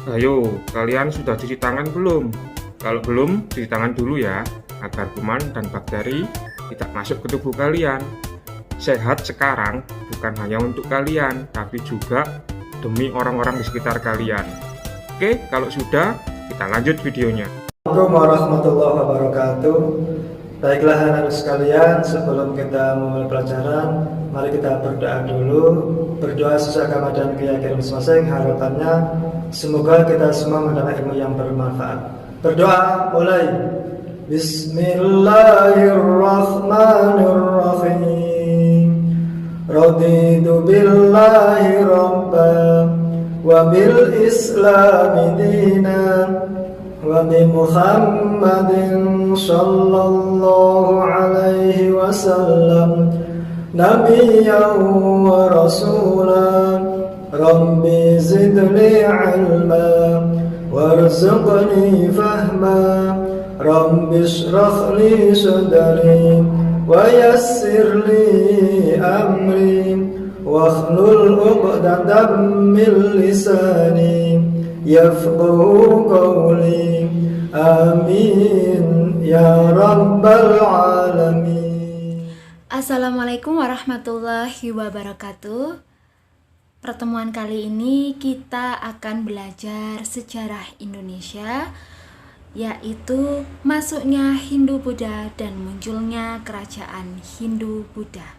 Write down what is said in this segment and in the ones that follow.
Ayo, kalian sudah cuci tangan belum? Kalau belum, cuci tangan dulu ya, agar kuman dan bakteri tidak masuk ke tubuh kalian. Sehat sekarang bukan hanya untuk kalian, tapi juga demi orang-orang di sekitar kalian. Oke, kalau sudah, kita lanjut videonya. Assalamualaikum warahmatullahi wabarakatuh. Baiklah anak-anak sekalian, sebelum kita memulai pelajaran, mari kita berdoa dulu. Berdoa sesuai agama dan keyakinan masing-masing. Harapannya semoga kita semua mendapat ilmu yang bermanfaat. Berdoa mulai. Bismillahirrahmanirrahim. Raditu billahi rabban wa bil islami dinan wa bi Muhammadin sallallahu alaihi wasallam nabiyyan wa rasulan. Rabbi zidni ilma warzuqni fahma. Rabbi shrah li sadri wa yassir li amri wahlul 'uqdatam min lisani yafqahu qawli. Amin ya rabbal alamin. Assalamualaikum warahmatullahi wabarakatuh. Pertemuan kali ini kita akan belajar sejarah Indonesia, yaitu masuknya Hindu-Buddha dan munculnya kerajaan Hindu-Buddha.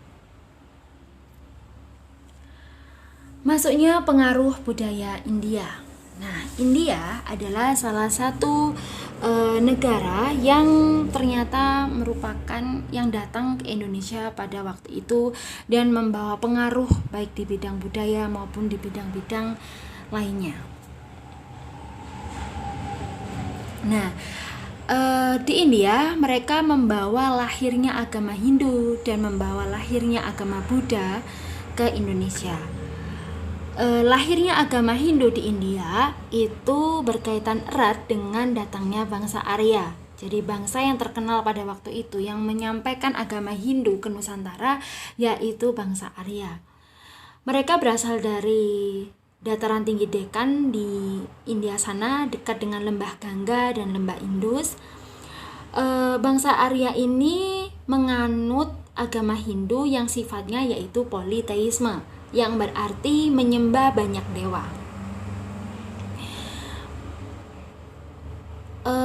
Masuknya pengaruh budaya India. Nah, India adalah salah satu negara yang ternyata merupakan yang datang ke Indonesia pada waktu itu dan membawa pengaruh baik di bidang budaya maupun di bidang-bidang lainnya. Nah, di India mereka membawa lahirnya agama Hindu dan membawa lahirnya agama Buddha ke Indonesia. Lahirnya agama Hindu di India itu berkaitan erat dengan datangnya bangsa Arya. Jadi bangsa yang terkenal pada waktu itu yang menyampaikan agama Hindu ke Nusantara yaitu bangsa Arya. Mereka berasal dari dataran tinggi Deccan di India sana, dekat dengan lembah Gangga dan lembah Indus. Bangsa Arya ini menganut agama Hindu yang sifatnya yaitu politeisme, yang berarti menyembah banyak dewa.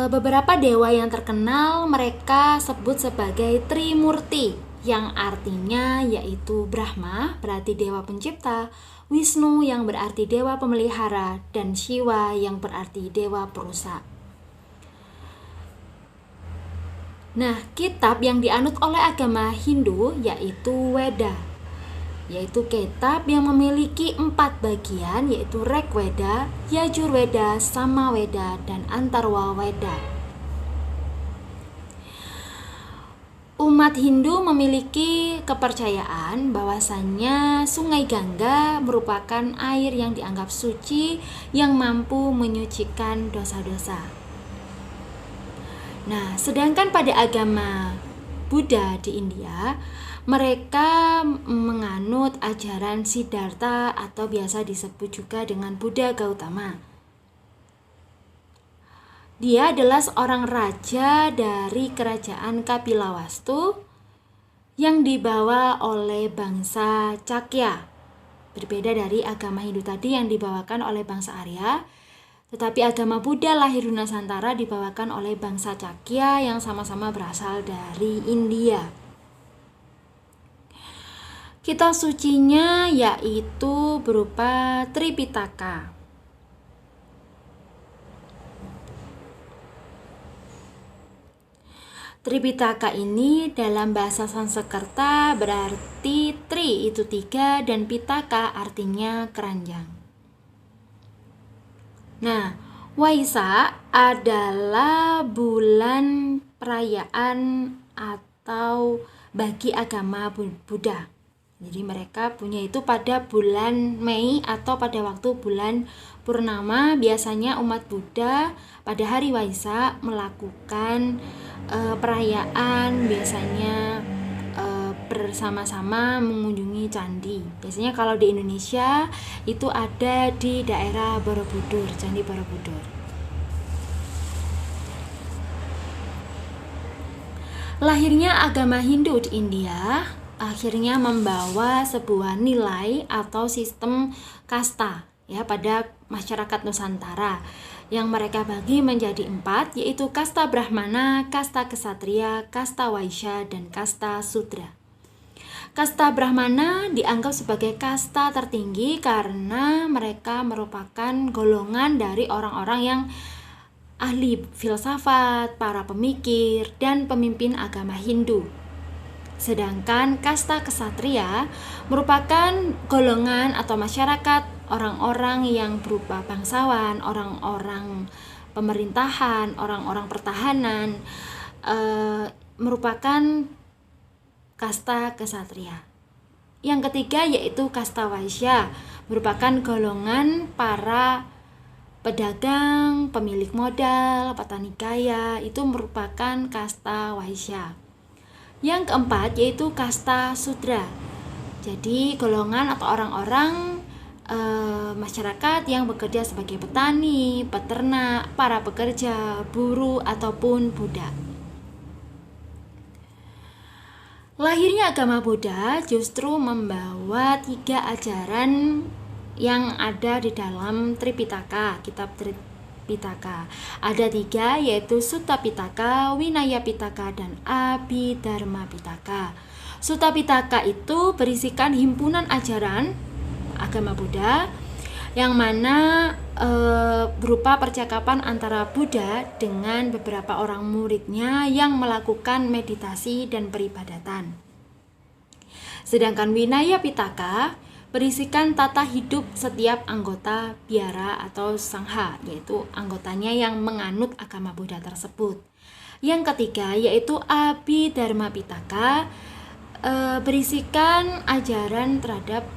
Beberapa dewa yang terkenal mereka sebut sebagai Trimurti, yang artinya yaitu Brahma, berarti dewa pencipta, Wisnu yang berarti dewa pemelihara, dan Shiva yang berarti dewa perusak. Nah, kitab yang dianut oleh agama Hindu yaitu Weda, yaitu kitab yang memiliki 4 bagian, yaitu Rigveda, Yajurveda, Samaveda, dan Atharvaveda. Umat Hindu memiliki kepercayaan bahwasannya Sungai Gangga merupakan air yang dianggap suci yang mampu menyucikan dosa-dosa. Nah, sedangkan pada agama Buddha di India, mereka menganut ajaran Siddhartha atau biasa disebut juga dengan Buddha Gautama. Dia adalah seorang raja dari kerajaan Kapilawastu yang dibawa oleh bangsa Cakya. Berbeda dari agama Hindu tadi yang dibawakan oleh bangsa Arya, tetapi agama Buddha lahir di Nusantara dibawakan oleh bangsa Cakya yang sama-sama berasal dari India. Kitab sucinya yaitu berupa Tripitaka. Tripitaka ini dalam bahasa Sanskerta berarti Tri itu 3 dan Pitaka artinya keranjang. Nah, Waisak adalah bulan perayaan atau bagi agama Buddha. Jadi mereka punya itu pada bulan Mei atau pada waktu bulan purnama. Biasanya umat Buddha pada hari Waisak melakukan perayaan, biasanya bersama-sama mengunjungi candi. Biasanya kalau di Indonesia itu ada di daerah Borobudur, Candi Borobudur. Lahirnya agama Hindu di India akhirnya membawa sebuah nilai atau sistem kasta ya pada masyarakat Nusantara yang mereka bagi menjadi 4, yaitu kasta Brahmana, kasta Ksatria, kasta Waisya, dan kasta Sudra. Kasta Brahmana dianggap sebagai kasta tertinggi karena mereka merupakan golongan dari orang-orang yang ahli filsafat, para pemikir, dan pemimpin agama Hindu. Sedangkan kasta Ksatria merupakan golongan atau masyarakat orang-orang yang berupa bangsawan, orang-orang pemerintahan, orang-orang pertahanan, merupakan kasta Ksatria. Yang ketiga yaitu kasta Waisya, merupakan golongan para pedagang, pemilik modal, petani kaya, itu merupakan kasta Waisya. Yang keempat yaitu kasta Sudra. Jadi golongan atau orang-orang masyarakat yang bekerja sebagai petani, peternak, para pekerja, buruh ataupun budak. Lahirnya agama Buddha justru membawa 3 ajaran yang ada di dalam Tripitaka, kitab Pitaka. Ada 3 yaitu Sutta Pitaka, Vinaya Pitaka, dan Abhidharma Pitaka. Sutta Pitaka itu berisikan himpunan ajaran agama Buddha yang mana berupa percakapan antara Buddha dengan beberapa orang muridnya yang melakukan meditasi dan peribadatan. Sedangkan Vinaya Pitaka berisikan tata hidup setiap anggota biara atau sangha, yaitu anggotanya yang menganut agama Buddha tersebut. Yang ketiga yaitu Abhidharma Pitaka, berisikan ajaran terhadap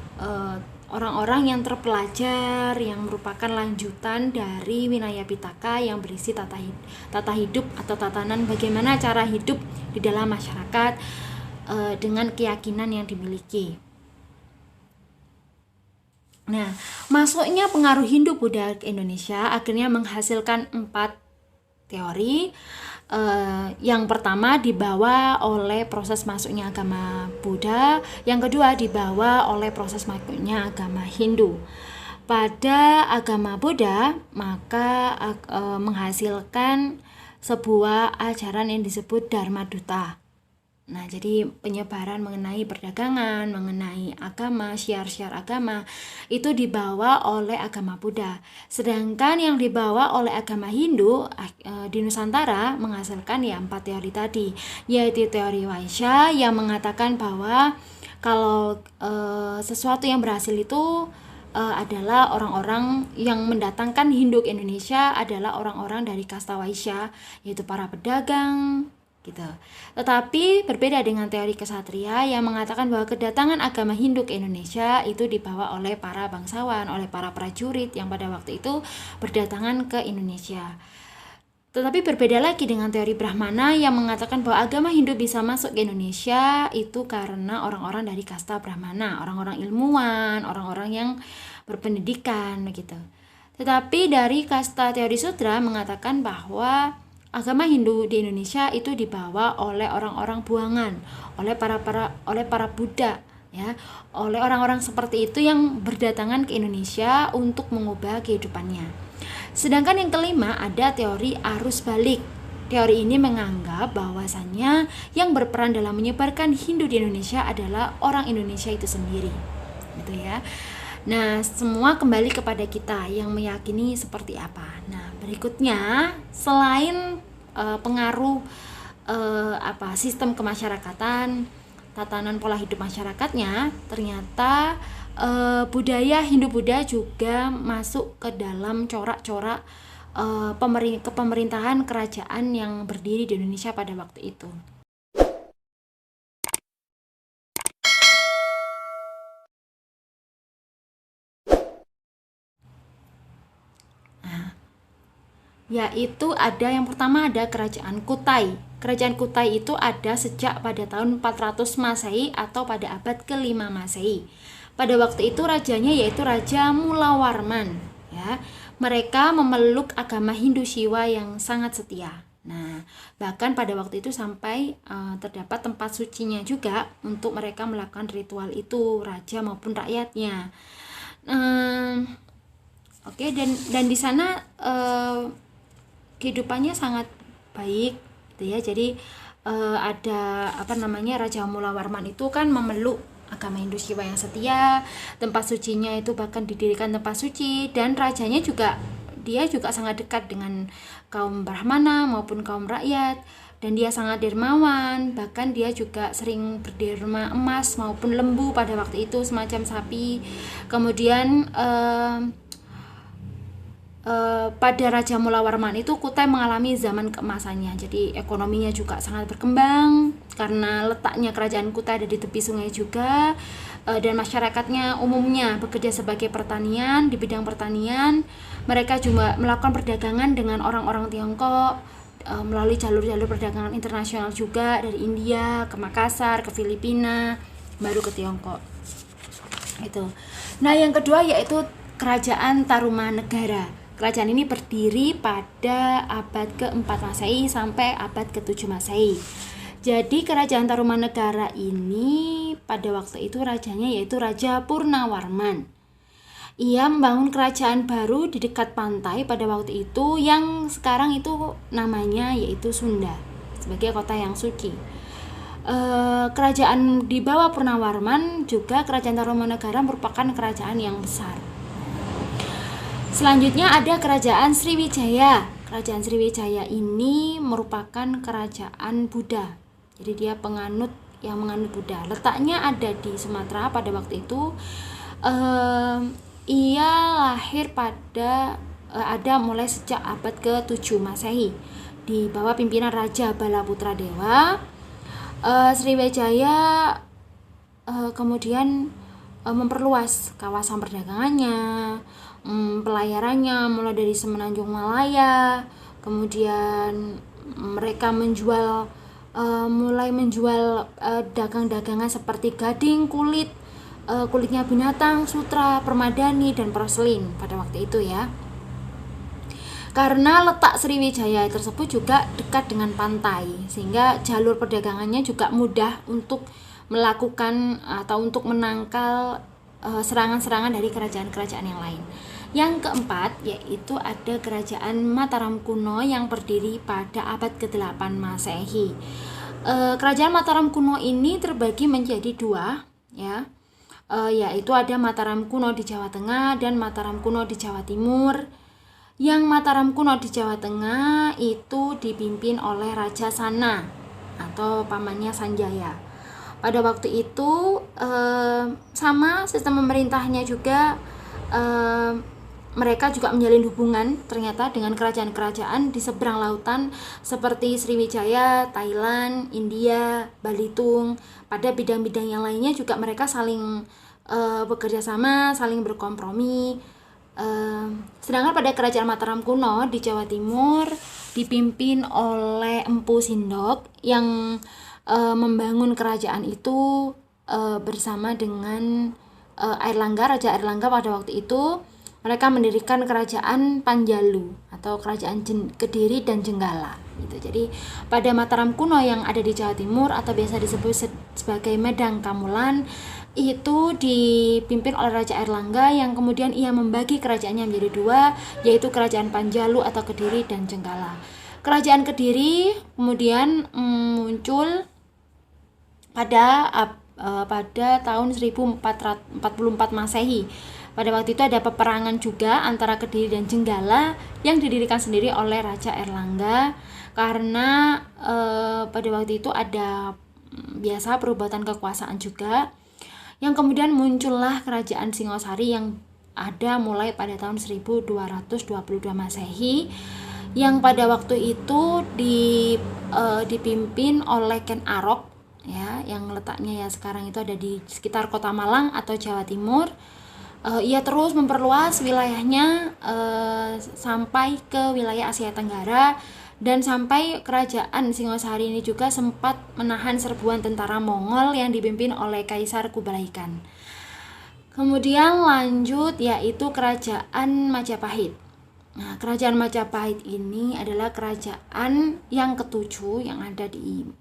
orang-orang yang terpelajar yang merupakan lanjutan dari Vinaya Pitaka yang berisi tata hidup atau tatanan bagaimana cara hidup di dalam masyarakat dengan keyakinan yang dimiliki. Nah, masuknya pengaruh Hindu Buddha ke Indonesia akhirnya menghasilkan 4 teori. Yang pertama dibawa oleh proses masuknya agama Buddha, yang kedua dibawa oleh proses masuknya agama Hindu. Pada agama Buddha maka menghasilkan sebuah ajaran yang disebut Dharma Duta. Nah, jadi penyebaran mengenai perdagangan, mengenai agama, syiar-syiar agama itu dibawa oleh agama Buddha. Sedangkan yang dibawa oleh agama Hindu di Nusantara menghasilkan 4 teori tadi, yaitu teori Waisya yang mengatakan bahwa kalau sesuatu yang berhasil itu adalah orang-orang yang mendatangkan Hindu ke Indonesia adalah orang-orang dari kasta Waisya, yaitu para pedagang gitu. Tetapi berbeda dengan teori Ksatria yang mengatakan bahwa kedatangan agama Hindu ke Indonesia itu dibawa oleh para bangsawan, oleh para prajurit yang pada waktu itu berdatangan ke Indonesia. Tetapi berbeda lagi dengan teori Brahmana yang mengatakan bahwa agama Hindu bisa masuk ke Indonesia itu karena orang-orang dari kasta Brahmana, orang-orang ilmuwan, orang-orang yang berpendidikan gitu. Tetapi dari kasta teori Sudra mengatakan bahwa agama Hindu di Indonesia itu dibawa oleh orang-orang buangan, oleh para Buddha, ya, oleh orang-orang seperti itu yang berdatangan ke Indonesia untuk mengubah kehidupannya. Sedangkan yang kelima ada teori arus balik. Teori ini menganggap bahwasannya yang berperan dalam menyebarkan Hindu di Indonesia adalah orang Indonesia itu sendiri, gitu ya. Nah, semua kembali kepada kita yang meyakini seperti apa. Nah, berikutnya selain pengaruh sistem kemasyarakatan, tatanan pola hidup masyarakatnya, ternyata budaya Hindu-Buddha juga masuk ke dalam corak-corak kepemerintahan kerajaan yang berdiri di Indonesia pada waktu itu. yaitu ada yang pertama ada Kerajaan Kutai. Kerajaan Kutai itu ada sejak pada tahun 400 Masehi atau pada abad ke-5 Masehi. Pada waktu itu rajanya yaitu Raja Mulawarman, ya. Mereka memeluk agama Hindu Shiva yang sangat setia. Nah, bahkan pada waktu itu sampai terdapat tempat sucinya juga untuk mereka melakukan ritual itu, raja maupun rakyatnya. Oke, dan di sana kehidupannya sangat baik, gitu ya. Jadi ada Raja Mulawarman itu kan memeluk agama Hindu Shiva yang setia, tempat sucinya itu bahkan didirikan tempat suci, dan rajanya juga dia juga sangat dekat dengan kaum Brahmana maupun kaum rakyat, dan dia sangat dermawan, bahkan dia juga sering berderma emas maupun lembu pada waktu itu semacam sapi. Kemudian pada Raja Mulawarman itu Kutai mengalami zaman keemasannya, jadi ekonominya juga sangat berkembang karena letaknya kerajaan Kutai ada di tepi sungai juga, dan masyarakatnya umumnya bekerja sebagai pertanian, di bidang pertanian. Mereka juga melakukan perdagangan dengan orang-orang Tiongkok melalui jalur-jalur perdagangan internasional juga, dari India ke Makassar, ke Filipina, baru ke Tiongkok. Itu. Nah, yang kedua yaitu Kerajaan Tarumanegara. Kerajaan ini berdiri pada abad ke-4 Masehi sampai abad ke-7 Masehi. Jadi Kerajaan Tarumanegara ini pada waktu itu rajanya yaitu Raja Purnawarman. Ia membangun kerajaan baru di dekat pantai pada waktu itu yang sekarang itu namanya yaitu Sunda, sebagai kota yang suci. Kerajaan di bawah Purnawarman juga Kerajaan Tarumanegara merupakan kerajaan yang besar. Selanjutnya ada Kerajaan Sriwijaya. Kerajaan Sriwijaya ini merupakan kerajaan Buddha. Jadi dia menganut Buddha. Letaknya ada di Sumatera pada waktu itu. Ia lahir ada mulai sejak abad ke-7 Masehi di bawah pimpinan Raja Balaputra Dewa. Sriwijaya kemudian memperluas kawasan perdagangannya, pelayarannya mulai dari semenanjung Malaya. Kemudian mereka mulai menjual dagang-dagangan seperti gading, kulitnya binatang, sutra, permadani, dan porselin pada waktu itu ya. Karena letak Sriwijaya tersebut juga dekat dengan pantai, sehingga jalur perdagangannya juga mudah untuk melakukan atau untuk menangkal serangan-serangan dari kerajaan-kerajaan yang lain. Yang keempat yaitu ada Kerajaan Mataram kuno yang berdiri pada abad ke-8 Masehi. Kerajaan Mataram kuno ini terbagi menjadi dua, ya. Yaitu ada Mataram kuno di Jawa Tengah dan Mataram kuno di Jawa Timur. Yang Mataram kuno di Jawa Tengah itu dipimpin oleh Raja Sana atau pamannya Sanjaya. Pada waktu itu sama sistem pemerintahnya juga, mereka juga menjalin hubungan ternyata dengan kerajaan-kerajaan di seberang lautan seperti Sriwijaya, Thailand, India, Balitung. Pada bidang-bidang yang lainnya juga mereka saling bekerja sama, saling berkompromi. Sedangkan pada Kerajaan Mataram kuno di Jawa Timur dipimpin oleh Empu Sindok yang membangun kerajaan itu bersama dengan Raja Airlangga pada waktu itu. Mereka mendirikan Kerajaan Panjalu atau Kerajaan Kediri dan Jenggala gitu. Jadi pada Mataram kuno yang ada di Jawa Timur atau biasa disebut sebagai Medang Kamulan itu dipimpin oleh Raja Airlangga yang kemudian ia membagi kerajaannya menjadi dua, yaitu Kerajaan Panjalu atau Kediri dan Jenggala. Kerajaan Kediri kemudian muncul pada tahun 1444 Masehi. Pada waktu itu ada peperangan juga antara Kediri dan Jenggala yang didirikan sendiri oleh Raja Airlangga karena pada waktu itu ada biasa perubatan kekuasaan juga, yang kemudian muncullah Kerajaan Singosari yang ada mulai pada tahun 1222 Masehi yang pada waktu itu dipimpin oleh Ken Arok ya, yang letaknya ya sekarang itu ada di sekitar Kota Malang atau Jawa Timur. Ia terus memperluas wilayahnya sampai ke wilayah Asia Tenggara, dan sampai kerajaan Singosari ini juga sempat menahan serbuan tentara Mongol yang dipimpin oleh Kaisar Kublai Khan. Kemudian lanjut yaitu kerajaan Majapahit. Nah, kerajaan Majapahit ini adalah kerajaan yang ketujuh yang ada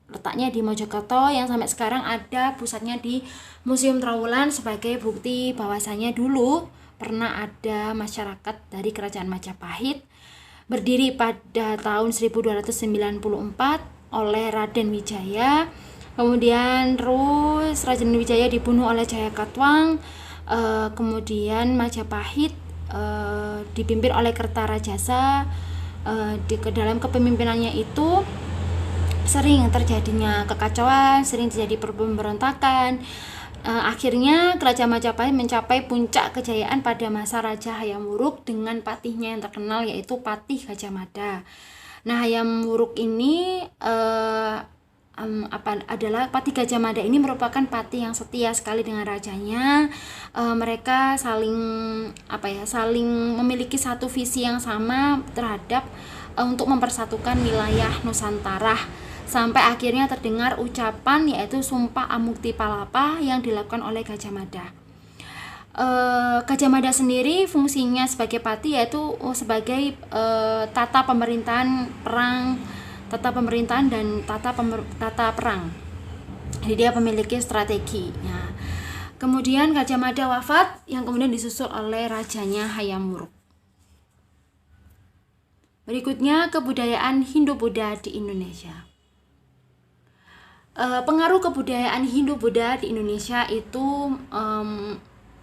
letaknya di Mojokerto, yang sampai sekarang ada pusatnya di Museum Trowulan sebagai bukti bahwasanya dulu pernah ada masyarakat dari kerajaan Majapahit, berdiri pada tahun 1294 oleh Raden Wijaya. Kemudian terus Raden Wijaya dibunuh oleh Jayakatwang. Kemudian Majapahit dipimpin oleh Kertarajasa. Dalam kepemimpinannya itu sering terjadinya kekacauan, sering terjadi pemberontakan. Akhirnya kerajaan Majapahit mencapai puncak kejayaan pada masa Raja Hayam Wuruk dengan patihnya yang terkenal yaitu Patih Gajah Mada. Nah, Hayam Wuruk ini adalah Patih Gajah Mada ini merupakan patih yang setia sekali dengan rajanya. Mereka saling memiliki satu visi yang sama terhadap untuk mempersatukan wilayah Nusantara, sampai akhirnya terdengar ucapan yaitu Sumpah Amukti Palapa yang dilakukan oleh Gajah Mada. Gajah Mada sendiri fungsinya sebagai patih yaitu sebagai tata pemerintahan dan tata perang. Jadi dia memiliki strategi. Nah, kemudian Gajah Mada wafat yang kemudian disusul oleh rajanya Hayam Wuruk. Berikutnya kebudayaan Hindu-Buddha di Indonesia. Pengaruh kebudayaan Hindu-Buddha di Indonesia itu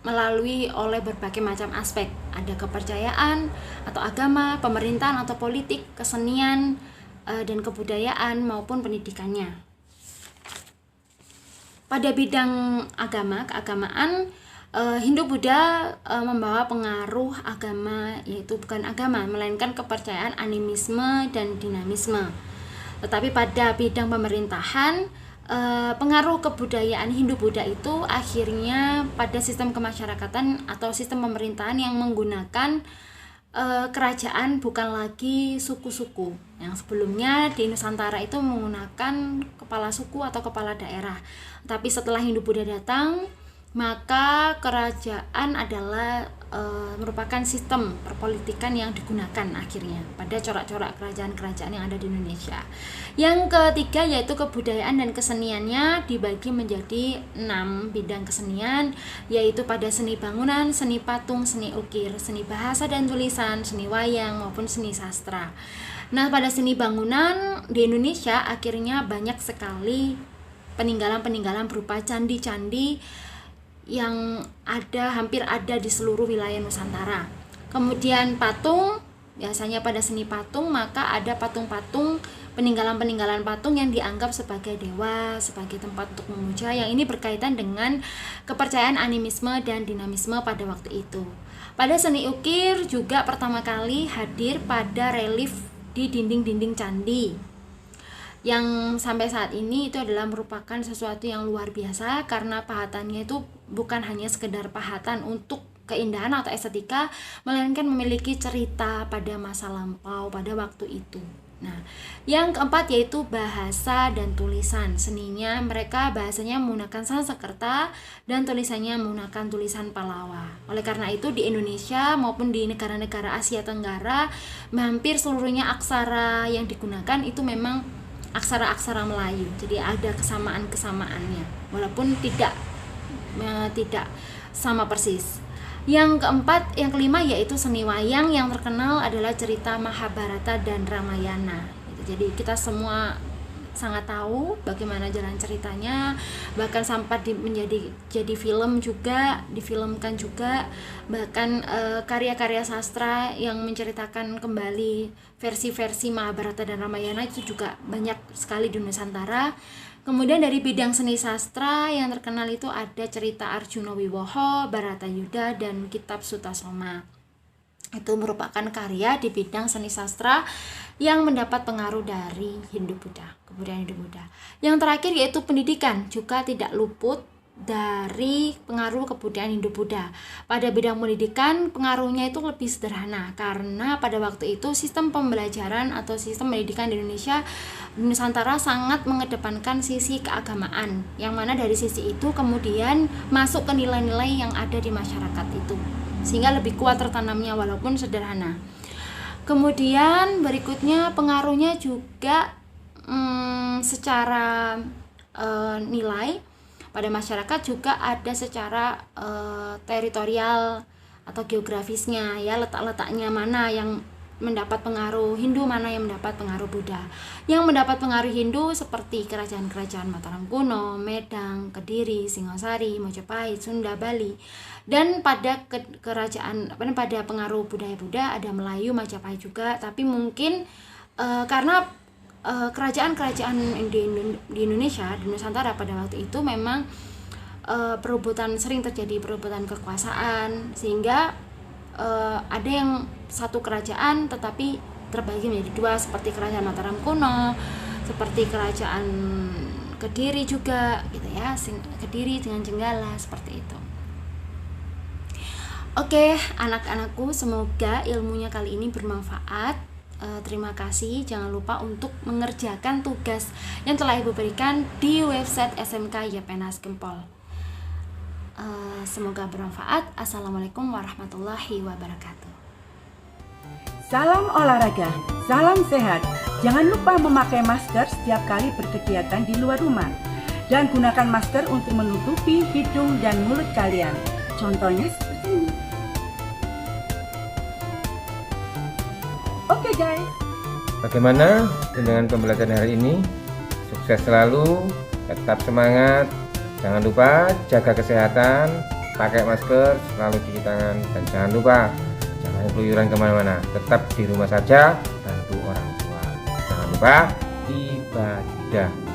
melalui oleh berbagai macam aspek. Ada kepercayaan atau agama, pemerintahan atau politik, kesenian, dan kebudayaan maupun pendidikannya. Pada bidang keagamaan, Hindu-Buddha membawa pengaruh agama, yaitu bukan agama, melainkan kepercayaan animisme dan dinamisme. Tetapi pada bidang pemerintahan, pengaruh kebudayaan Hindu-Buddha itu akhirnya pada sistem kemasyarakatan atau sistem pemerintahan yang menggunakan kerajaan bukan lagi suku-suku. Yang sebelumnya di Nusantara itu menggunakan kepala suku atau kepala daerah. Tapi setelah Hindu-Buddha datang, maka kerajaan adalah merupakan sistem perpolitikan yang digunakan akhirnya pada corak-corak kerajaan-kerajaan yang ada di Indonesia. Yang ketiga yaitu kebudayaan dan keseniannya dibagi menjadi 6 bidang kesenian, yaitu pada seni bangunan, seni patung, seni ukir, seni bahasa dan tulisan, seni wayang maupun seni sastra. Nah, pada seni bangunan di Indonesia akhirnya banyak sekali peninggalan-peninggalan berupa candi-candi yang hampir ada di seluruh wilayah Nusantara. Kemudian patung, biasanya pada seni patung maka ada patung-patung, peninggalan-peninggalan patung yang dianggap sebagai dewa, sebagai tempat untuk memuja, yang ini berkaitan dengan kepercayaan animisme dan dinamisme pada waktu itu. Pada seni ukir juga pertama kali hadir pada relief di dinding-dinding candi, yang sampai saat ini itu adalah merupakan sesuatu yang luar biasa karena pahatannya itu bukan hanya sekedar pahatan untuk keindahan atau estetika, melainkan memiliki cerita pada masa lampau pada waktu itu. Nah, yang keempat yaitu bahasa dan tulisan. Seninya mereka bahasanya menggunakan Sanskerta dan tulisannya menggunakan tulisan Pallawa. Oleh karena itu di Indonesia maupun di negara-negara Asia Tenggara, hampir seluruhnya aksara yang digunakan itu memang aksara-aksara Melayu. Jadi ada kesamaan-kesamaannya walaupun tidak sama persis. Yang kelima yaitu seni wayang, yang terkenal adalah cerita Mahabharata dan Ramayana. Jadi kita semua sangat tahu bagaimana jalan ceritanya, bahkan sampai jadi film juga, difilmkan juga, bahkan karya-karya sastra yang menceritakan kembali versi-versi Mahabharata dan Ramayana itu juga banyak sekali di Nusantara. Kemudian dari bidang seni sastra yang terkenal itu ada cerita Arjuna Wiwaha, Baratayuda, dan Kitab Sutasoma. Itu merupakan karya di bidang seni sastra yang mendapat pengaruh dari Hindu-Buddha, kebudayaan Hindu-Buddha. Yang terakhir yaitu pendidikan, juga tidak luput dari pengaruh kebudayaan Hindu-Buddha. Pada bidang pendidikan, pengaruhnya itu lebih sederhana karena pada waktu itu sistem pembelajaran atau sistem pendidikan di Indonesia di Nusantara sangat mengedepankan sisi keagamaan, yang mana dari sisi itu kemudian masuk ke nilai-nilai yang ada di masyarakat itu, sehingga lebih kuat tertanamnya walaupun sederhana. Kemudian berikutnya pengaruhnya juga secara nilai pada masyarakat juga ada secara teritorial atau geografisnya, ya, letak-letaknya mana yang mendapat pengaruh Hindu, mana yang mendapat pengaruh Buddha. Yang mendapat pengaruh Hindu seperti kerajaan-kerajaan Mataram kuno, Medang, Kediri, Singosari, Mojopahit, Sunda, Bali. Dan pada pada pengaruh budaya-Buddha ada Melayu, Majapahit juga, tapi mungkin karena kerajaan-kerajaan di Indonesia, di Nusantara pada waktu itu memang sering terjadi perebutan kekuasaan, sehingga ada yang satu kerajaan tetapi terbagi menjadi dua, seperti kerajaan Mataram kuno, seperti kerajaan Kediri juga gitu ya, Kediri dengan Jenggala, seperti itu. Oke, anak-anakku, semoga ilmunya kali ini bermanfaat. Terima kasih. Jangan lupa untuk mengerjakan tugas yang telah Ibu berikan di website SMK Yepenas Gempol. Semoga bermanfaat. Assalamualaikum warahmatullahi wabarakatuh. Salam olahraga, salam sehat. Jangan lupa memakai masker setiap kali berkegiatan di luar rumah. Dan gunakan masker untuk menutupi hidung dan mulut kalian. Contohnya seperti ini. Oke guys. Bagaimana dengan pembelajaran hari ini? Sukses selalu, tetap semangat. Jangan lupa jaga kesehatan, pakai masker, selalu cuci tangan, dan jangan lupa jangan keluyuran kemana-mana. Tetap di rumah saja, bantu orang tua. Jangan lupa ibadah.